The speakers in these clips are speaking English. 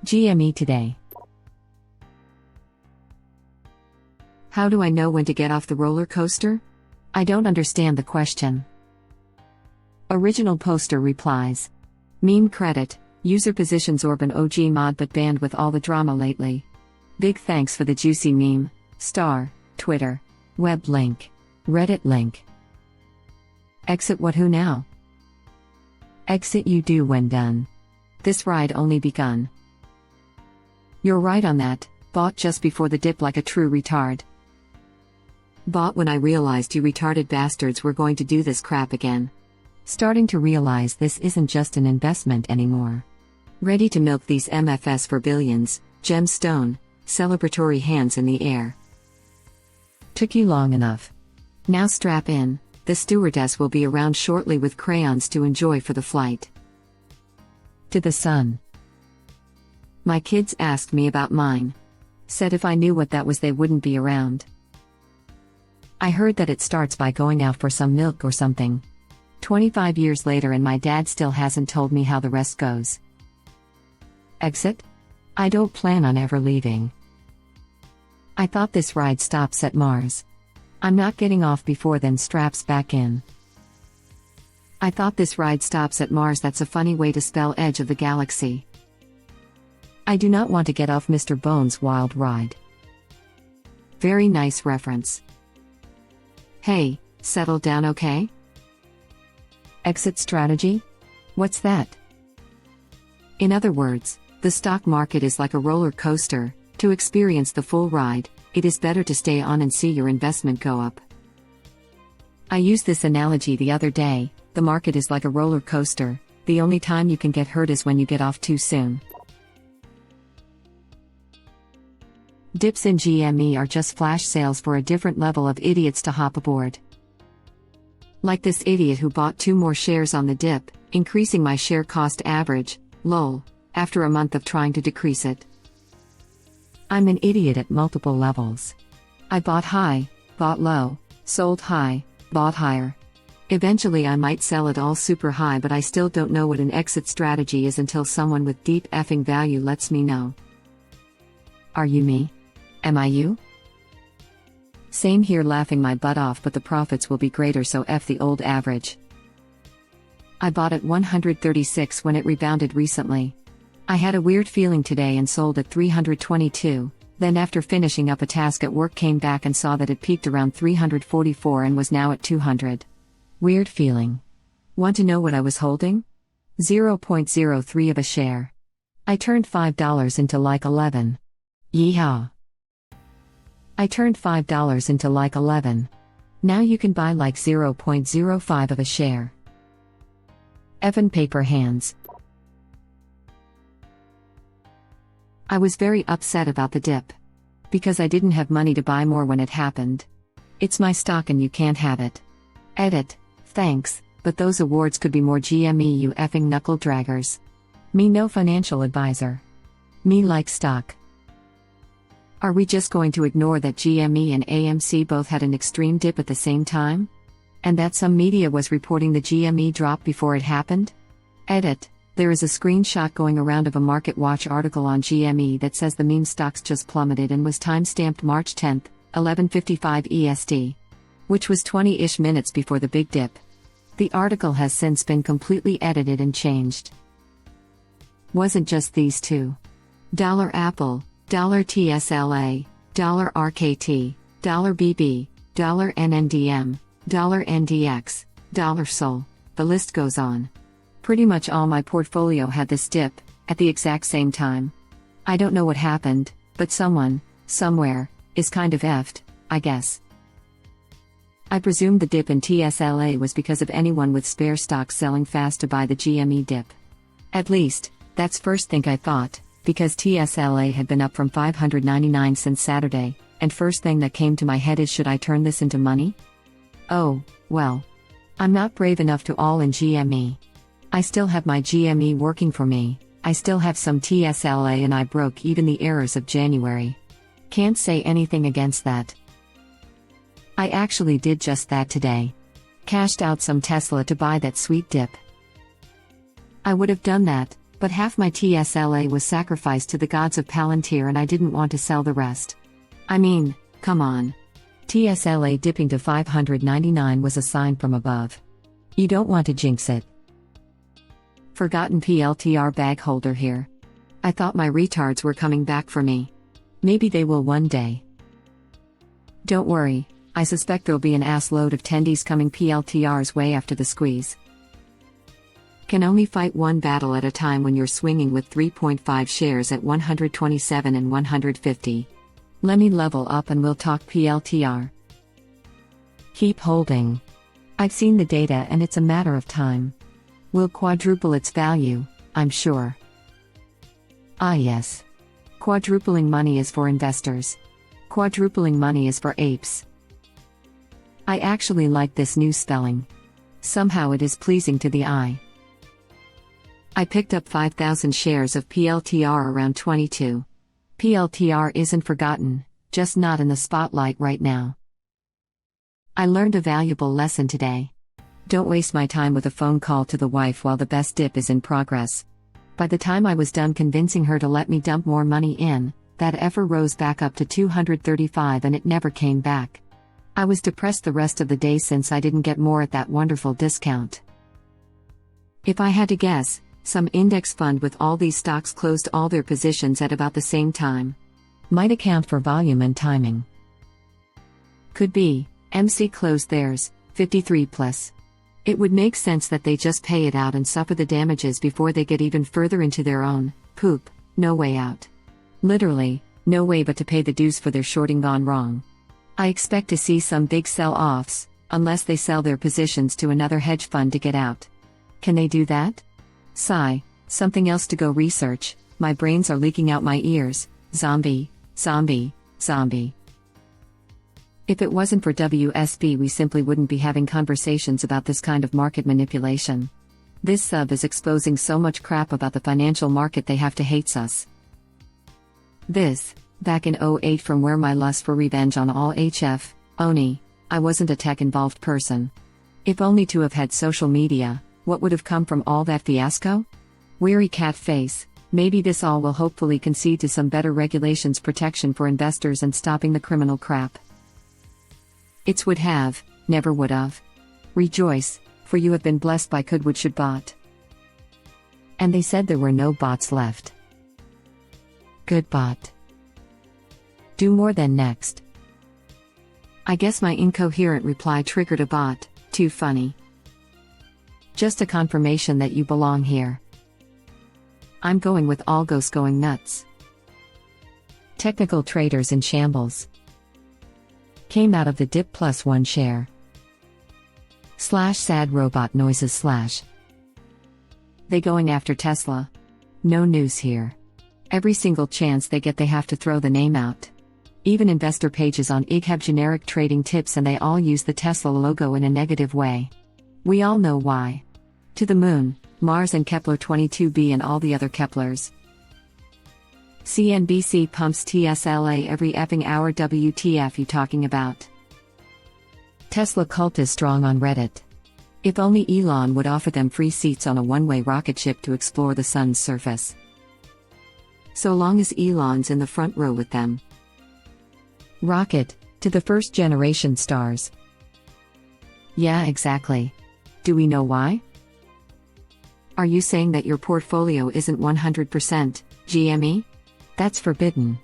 GME today. How do I know when to get off the roller coaster? I don't understand the question. Original poster replies. Meme credit, user positions Orban OG mod but banned with all the drama lately. Big thanks for the juicy meme, star, Twitter, web link, Reddit link. Exit what who now? Exit you do when done. This ride only begun. You're right on that, bought just before the dip like a true retard. Bought when I realized you retarded bastards were going to do this crap again. Starting to realize this isn't just an investment anymore. Ready to milk these MFS for billions, gemstone, celebratory hands in the air. Took you long enough. Now strap in, the stewardess will be around shortly with crayons to enjoy for the flight. To the sun. My kids asked me about mine. Said if I knew what that was they wouldn't be around. I heard that it starts by going out for some milk or something. 25 years later and my dad still hasn't told me how the rest goes. Exit? I don't plan on ever leaving. I thought this ride stops at Mars. I'm not getting off before then straps back in. I thought this ride stops at Mars. That's a funny way to spell edge of the galaxy. I do not want to get off Mr. Bones' wild ride. Very nice reference. Hey, settle down okay? Exit strategy? What's that? In other words, the stock market is like a roller coaster. To experience the full ride, it is better to stay on and see your investment go up. I used this analogy the other day. The market is like a roller coaster. The only time you can get hurt is when you get off too soon. Dips in GME are just flash sales for a different level of idiots to hop aboard. Like this idiot who bought 2 more shares on the dip, increasing my share cost average, lol, after a month of trying to decrease it. I'm an idiot at multiple levels. I bought high, bought low, sold high, bought higher. Eventually I might sell it all super high, but I still don't know what an exit strategy is until someone with deep effing value lets me know. Are you me? Am I you? Same here, laughing my butt off, but the profits will be greater, so F the old average. I bought at 136 when it rebounded recently. I had a weird feeling today and sold at 322, then after finishing up a task at work came back and saw that it peaked around 344 and was now at 200. Weird feeling. Want to know what I was holding? 0.03 of a share. I turned $5 into like 11. Yeehaw. I turned $5 into like 11. Now you can buy like 0.05 of a share. Effin' paper hands. I was very upset about the dip. Because I didn't have money to buy more when it happened. It's my stock and you can't have it. Edit, thanks, but those awards could be more GME, you effing knuckle draggers. Me no financial advisor. Me like stock. Are we just going to ignore that GME and AMC both had an extreme dip at the same time? And that some media was reporting the GME drop before it happened? Edit, there is a screenshot going around of a Market Watch article on GME that says the meme stocks just plummeted and was time-stamped March 10, 11:55 EST. Which was 20-ish minutes before the big dip. The article has since been completely edited and changed. Wasn't just these two. $Apple, $TSLA, $RKT, $BB, $NNDM, $NDX, $SOL, the list goes on. Pretty much all my portfolio had this dip, at the exact same time. I don't know what happened, but someone, somewhere, is kind of effed, I guess. I presume the dip in TSLA was because of anyone with spare stock selling fast to buy the GME dip. At least, that's first thing I thought, because TSLA had been up from 599 since Saturday, and first thing that came to my head is, should I turn this into money? Oh, well. I'm not brave enough to all in GME. I still have my GME working for me, I still have some TSLA, and I broke even the errors of January. Can't say anything against that. I actually did just that today. Cashed out some Tesla to buy that sweet dip. I would have done that, But half my TSLA was sacrificed to the gods of Palantir and I didn't want to sell the rest. I mean, come on. TSLA dipping to 599 was a sign from above. You don't want to jinx it. Forgotten PLTR bag holder here. I thought my retards were coming back for me. Maybe they will one day. Don't worry, I suspect there'll be an ass load of tendies coming PLTR's way after the squeeze. Can only fight one battle at a time when you're swinging with 3.5 shares at 127 and 150. Let me level up and we'll talk PLTR. Keep holding. I've seen the data and it's a matter of time. We'll quadruple its value, I'm sure. Ah yes. Quadrupling money is for investors. Quadrupling money is for apes. I actually like this new spelling. Somehow it is pleasing to the eye. I picked up 5,000 shares of PLTR around 22. PLTR isn't forgotten, just not in the spotlight right now. I learned a valuable lesson today. Don't waste my time with a phone call to the wife while the best dip is in progress. By the time I was done convincing her to let me dump more money in, that effer rose back up to 235 and it never came back. I was depressed the rest of the day since I didn't get more at that wonderful discount. If I had to guess, some index fund with all these stocks closed all their positions at about the same time. Might account for volume and timing. Could be, MC closed theirs, 53 plus. It would make sense that they just pay it out and suffer the damages before they get even further into their own poop, no way out. Literally, no way but to pay the dues for their shorting gone wrong. I expect to see some big sell-offs, unless they sell their positions to another hedge fund to get out. Can they do that? Sigh, something else to go research, my brains are leaking out my ears, zombie, zombie, zombie. If it wasn't for WSB we simply wouldn't be having conversations about this kind of market manipulation. This sub is exposing so much crap about the financial market they have to hate us. This, back in 08 from where my lust for revenge on all HF, Oni, I wasn't a tech-involved person. If only to have had social media, what would have come from all that fiasco? Weary cat face, maybe this all will hopefully concede to some better regulations protection for investors and stopping the criminal crap. It's would have, never would have. Rejoice, for you have been blessed by could would should bot. And they said there were no bots left. Good bot. Do more than next. I guess my incoherent reply triggered a bot, too funny. Just a confirmation that you belong here. I'm going with Algos going nuts. Technical traders in shambles. Came out of the dip plus 1 share. / sad robot noises / They going after Tesla. No news here. Every single chance they get they have to throw the name out. Even investor pages on IG have generic trading tips and they all use the Tesla logo in a negative way. We all know why. To the moon, Mars and Kepler 22b and all the other Keplers. CNBC pumps TSLA every effing hour. WTF you talking about? Tesla cult is strong on Reddit. If only Elon would offer them free seats on a one-way rocket ship to explore the sun's surface. So long as Elon's in the front row with them. Rocket, to the first generation stars. Yeah, exactly. Do we know why? Are you saying that your portfolio isn't 100% GME? That's forbidden.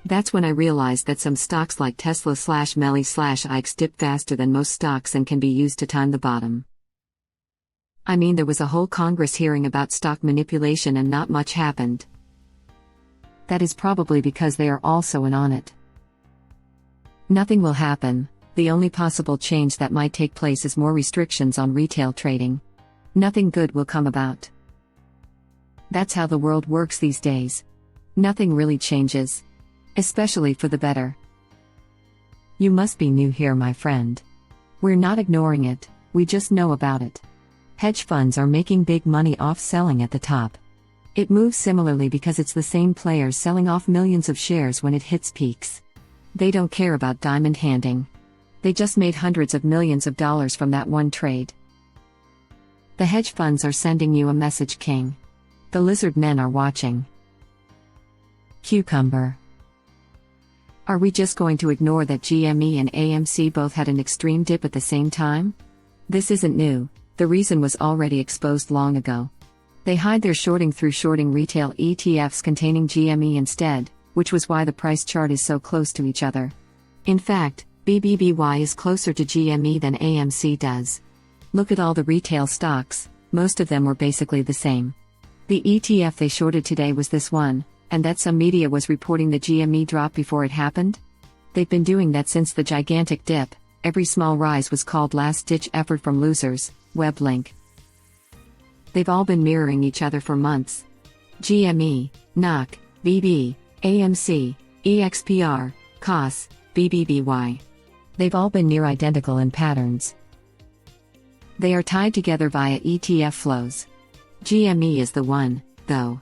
That's when I realized that some stocks like Tesla / Melly / Ikes dip faster than most stocks and can be used to time the bottom. I mean, there was a whole Congress hearing about stock manipulation and not much happened. That is probably because they are also in on it. Nothing will happen. The only possible change that might take place is more restrictions on retail trading. Nothing good will come about. That's how the world works these days. Nothing really changes. Especially for the better. You must be new here, my friend. We're not ignoring it, we just know about it. Hedge funds are making big money off selling at the top. It moves similarly because it's the same players selling off millions of shares when it hits peaks. They don't care about diamond handing. They just made hundreds of millions of dollars from that one trade. The hedge funds are sending you a message, King. The lizard men are watching. Cucumber. Are we just going to ignore that GME and AMC both had an extreme dip at the same time? This isn't new, the reason was already exposed long ago. They hide their shorting through shorting retail ETFs containing GME instead, which was why the price chart is so close to each other. In fact, BBBY is closer to GME than AMC does. Look at all the retail stocks, most of them were basically the same. The ETF they shorted today was this one, and that some media was reporting the GME drop before it happened? They've been doing that since the gigantic dip. Every small rise was called last-ditch effort from losers, web link. They've all been mirroring each other for months. GME, NOC, BB, AMC, EXPR, COS, BBBY. They've all been near identical in patterns. They are tied together via ETF flows. GME is the one, though.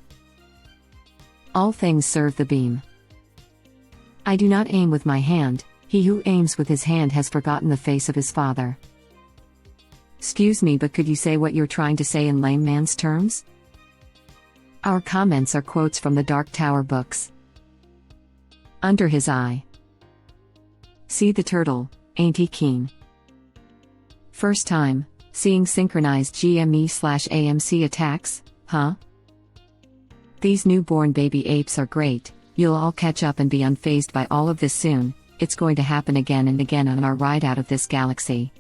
All things serve the beam. I do not aim with my hand, he who aims with his hand has forgotten the face of his father. Excuse me, but could you say what you're trying to say in layman's terms? Our comments are quotes from the Dark Tower books. Under his eye. See the turtle, ain't he keen? First time, seeing synchronized GME/AMC attacks, huh? These newborn baby apes are great, you'll all catch up and be unfazed by all of this soon, it's going to happen again and again on our ride out of this galaxy.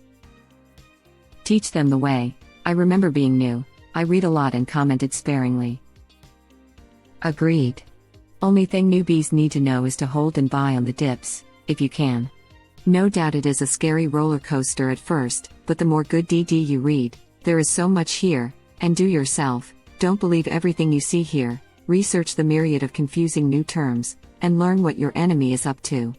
Teach them the way. I remember being new, I read a lot and commented sparingly. Agreed. Only thing newbies need to know is to hold and buy on the dips, if you can. No doubt it is a scary roller coaster at first, but the more good DD you read, there is so much here, and do yourself, don't believe everything you see here, research the myriad of confusing new terms, and learn what your enemy is up to.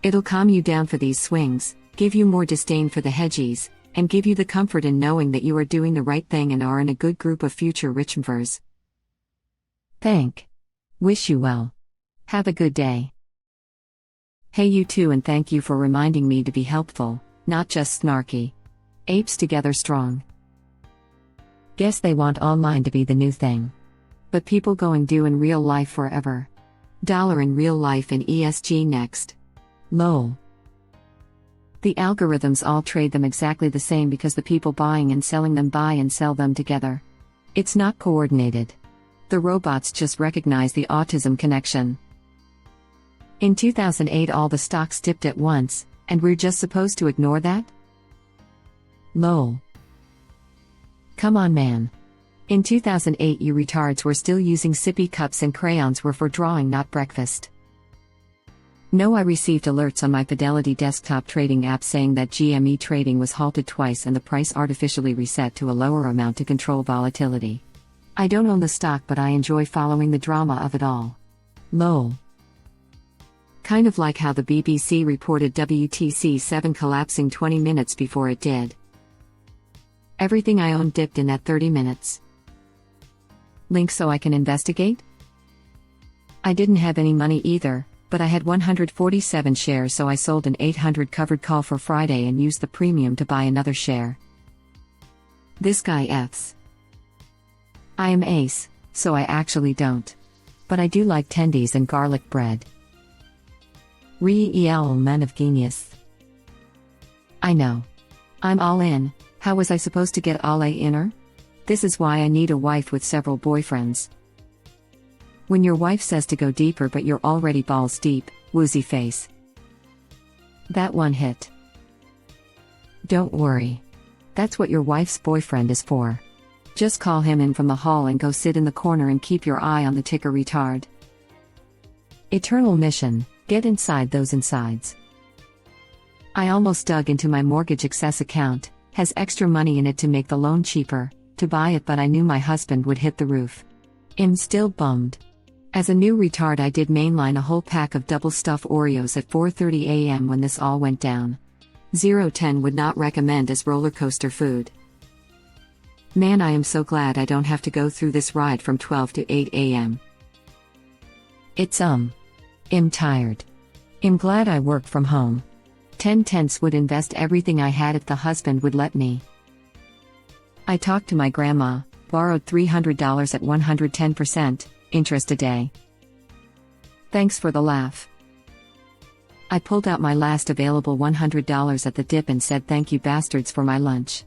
It'll calm you down for these swings, give you more disdain for the hedgies, and give you the comfort in knowing that you are doing the right thing and are in a good group of future richmvers. Wish you well. Have a good day. Hey you too, and thank you for reminding me to be helpful, not just snarky. Apes together strong. Guess they want online to be the new thing. But people going do in real life forever. Dollar in real life and ESG next. Lol. The algorithms all trade them exactly the same because the people buying and selling them buy and sell them together. It's not coordinated. The robots just recognize the autism connection. In 2008 all the stocks dipped at once, and we're just supposed to ignore that? Lol. Come on man. In 2008 you retards were still using sippy cups and crayons were for drawing, not breakfast. No, I received alerts on my Fidelity desktop trading app saying that GME trading was halted twice and the price artificially reset to a lower amount to control volatility. I don't own the stock, but I enjoy following the drama of it all. Lol. Kind of like how the BBC reported WTC 7 collapsing 20 minutes before it did. Everything I own dipped in that 30 minutes. Link so I can investigate? I didn't have any money either, but I had 147 shares, so I sold an 800 covered call for Friday and used the premium to buy another share. This guy F's. I am ace, so I actually don't. But I do like tendies and garlic bread. Real men of genius. I know. I'm all in. How was I supposed to get all inner? This is why I need a wife with several boyfriends. When your wife says to go deeper but you're already balls deep, woozy face. That one hit. Don't worry. That's what your wife's boyfriend is for. Just call him in from the hall and go sit in the corner and keep your eye on the ticker, retard. Eternal mission, get inside those insides. I almost dug into my mortgage excess account, has extra money in it to make the loan cheaper, to buy it, but I knew my husband would hit the roof. I'm still bummed. As a new retard I did mainline a whole pack of double stuffed Oreos at 4:30 a.m. when this all went down. 010 would not recommend as roller coaster food. Man, I am so glad I don't have to go through this ride from 12 to 8 a.m. It's I'm tired. I'm glad I work from home. 10/10 would invest everything I had if the husband would let me. I talked to my grandma, Borrowed $300 at 110% interest a day. Thanks for the laugh. I pulled out my last available $100 at the dip and said thank you bastards for my lunch.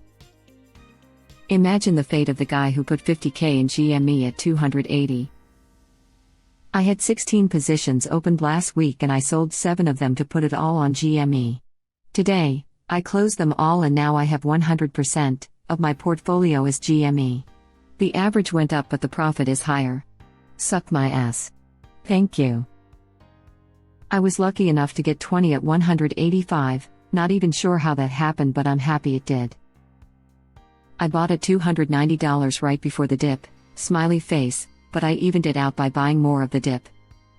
Imagine the fate of the guy who put $50K in GME at 280. I had 16 positions opened last week and I sold 7 of them to put it all on GME. Today, I closed them all and now I have 100% of my portfolio as GME. The average went up but the profit is higher. Suck my ass. Thank you. I was lucky enough to get 20 at 185, not even sure how that happened but I'm happy it did. I bought at $290 right before the dip, smiley face, but I evened it out by buying more of the dip.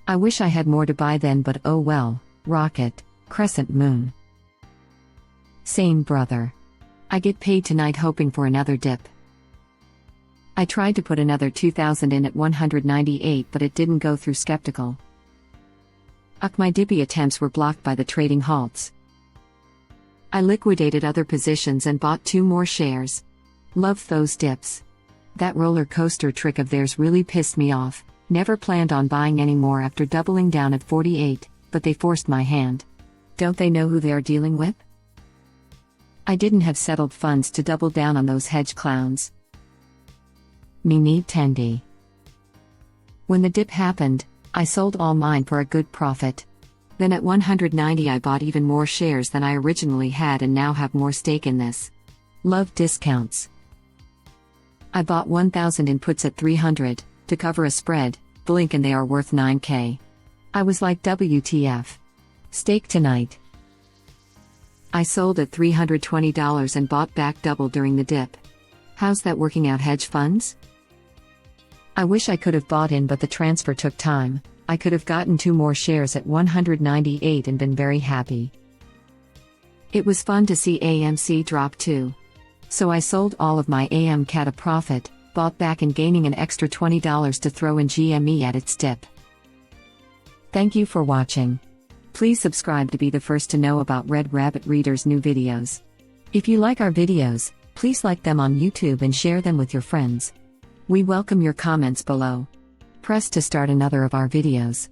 I wish I had more to buy then but oh well, rocket, crescent moon. Same brother. I get paid tonight hoping for another dip. I tried to put another 2,000 in at 198 but it didn't go through skeptical. My dippy attempts were blocked by the trading halts. I liquidated other positions and bought 2 more shares. Love those dips. That roller coaster trick of theirs really pissed me off. Never planned on buying any more after doubling down at 48, but they forced my hand. Don't they know who they are dealing with? I didn't have settled funds to double down on those hedge clowns. Me need tendy. When the dip happened, I sold all mine for a good profit. Then at 190 I bought even more shares than I originally had and now have more stake in this. Love discounts. I bought 1,000 in puts at 300, to cover a spread, blink and they are worth 9K. I was like WTF. Stake tonight. I sold at $320 and bought back double during the dip. How's that working out hedge funds? I wish I could have bought in but the transfer took time. I could have gotten 2 more shares at 198 and been very happy. It was fun to see AMC drop too. So I sold all of my AMC at a profit, bought back and gaining an extra $20 to throw in GME at its dip. Thank you for watching. Please subscribe to be the first to know about Red Rabbit Reader's new videos. If you like our videos, please like them on YouTube and share them with your friends. We welcome your comments below. Press to start another of our videos.